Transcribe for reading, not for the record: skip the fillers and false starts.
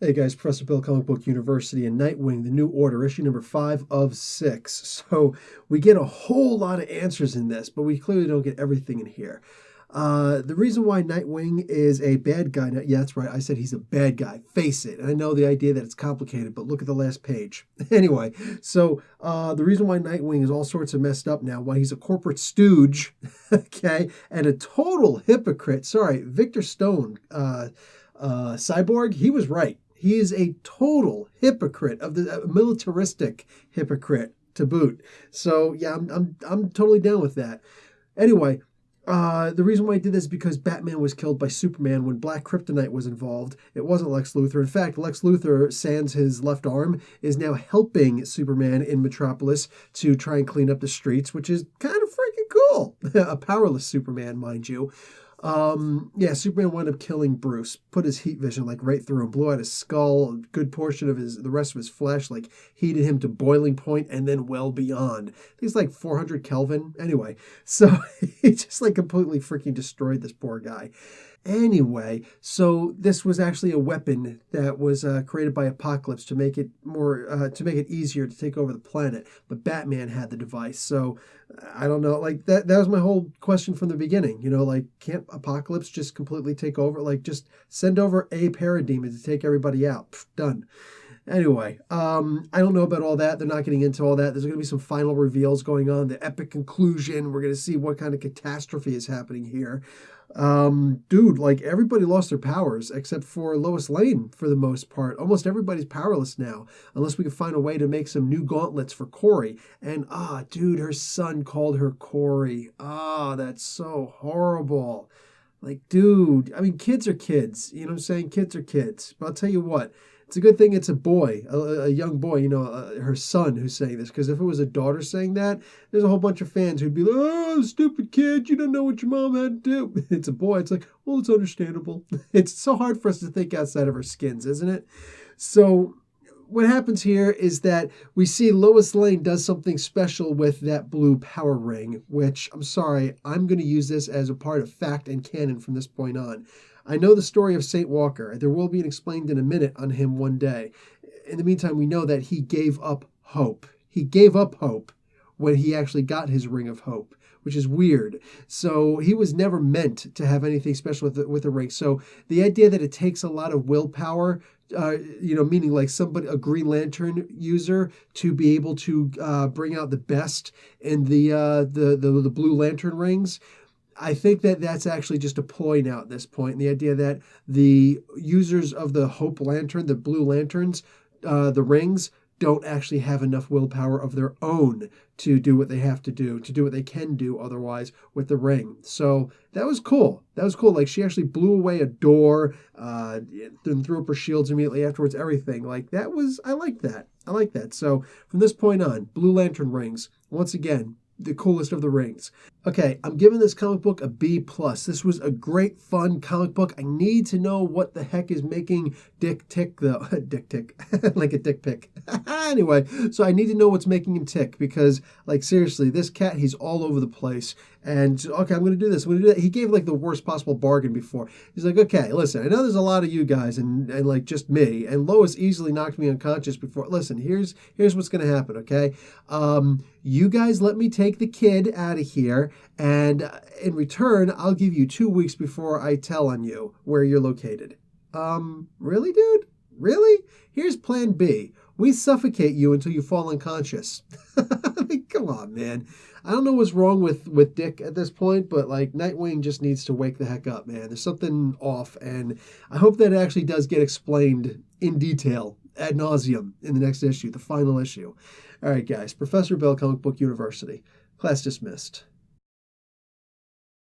Hey guys, Professor Bill, Comic Book University, and Nightwing, The New Order, issue number 5 of 6. So we get a whole lot of answers in this, but we clearly don't get everything in here. The reason why Nightwing is a bad guy, yeah, that's right, I said he's a bad guy, face it. And I know the idea that it's complicated, but look at the last page. Anyway, so the reason why Nightwing is all sorts of messed up now, why he's a corporate stooge, okay, and a total hypocrite. Sorry, Victor Stone, Cyborg, he was right. He is a total hypocrite, of the militaristic hypocrite to boot. So yeah, I'm totally down with that. Anyway, the reason why I did this is because Batman was killed by Superman when Black Kryptonite was involved. It wasn't Lex Luthor. In fact, Lex Luthor, sans his left arm, is now helping Superman in Metropolis to try and clean up the streets, which is kind of freaking cool. A powerless Superman, mind you. Yeah, Superman wound up killing Bruce, put his heat vision like right through him, blew out his skull, a good portion of the rest of his flesh, like heated him to boiling point and then well beyond. I think it's like 400 Kelvin. Anyway, so he just like completely freaking destroyed this poor guy. Anyway, so this was actually a weapon that was created by Apocalypse to make it easier to take over the planet. But Batman had the device, so I don't know. Like that was my whole question from the beginning. You know, like can't Apocalypse just completely take over? Like just send over a parademon to take everybody out. Pfft, done. Anyway, I don't know about all that. They're not getting into all that. There's going to be some final reveals going on. The epic conclusion. We're going to see what kind of catastrophe is happening here. Dude, like everybody lost their powers except for Lois Lane for the most part. Almost everybody's powerless now, unless we can find a way to make some new gauntlets for Corey. And dude, her son called her Corey. That's so horrible. Like, dude, I mean, kids are kids. You know what I'm saying? Kids are kids. But I'll tell you what. It's a good thing it's a boy, a young boy, you know, her son who's saying this. Because if it was a daughter saying that, there's a whole bunch of fans who'd be like, oh, stupid kid, you don't know what your mom had to do. It's a boy. It's like, well, it's understandable. It's so hard for us to think outside of our skins, isn't it? So what happens here is that we see Lois Lane does something special with that blue power ring, which, I'm sorry, I'm going to use this as a part of fact and canon from this point on. I know the story of St. Walker. There will be an explained in a minute on him one day. In the meantime, we know that he gave up hope. He gave up hope when he actually got his ring of hope, which is weird. So he was never meant to have anything special with the ring. So the idea that it takes a lot of willpower, meaning like a Green Lantern user to be able to bring out the best in the Blue Lantern rings, I think that that's actually just a ploy now at this point. And the idea that the users of the Hope Lantern, the Blue Lanterns, the rings, don't actually have enough willpower of their own to do what they have to do what they can do otherwise with the ring. So that was cool. That was cool. Like she actually blew away a door, then threw up her shields immediately afterwards, everything. Like I like that. I like that. So from this point on, Blue Lantern rings, once again, the coolest of the rings. Okay, I'm giving this comic book a B+. This was a great, fun comic book. I need to know what the heck is making Dick tick, though. Dick tick. Like a dick pic. Anyway, so I need to know what's making him tick because, like, seriously, this cat, he's all over the place. And, okay, I'm going to do this. I'm going to do that. He gave, like, the worst possible bargain before. He's like, okay, listen, I know there's a lot of you guys and like, just me. And Lois easily knocked me unconscious before. Listen, here's what's going to happen, okay? You guys let me take the kid out of here. And in return, I'll give you 2 weeks before I tell on you where you're located. Really, dude? Really? Here's plan B. We suffocate you until you fall unconscious. I mean, come on, man. I don't know what's wrong with Dick at this point, but like Nightwing just needs to wake the heck up, man. There's something off, and I hope that it actually does get explained in detail, ad nauseum, in the next issue, the final issue. All right, guys. Professor Bell, Comic Book University. Class dismissed.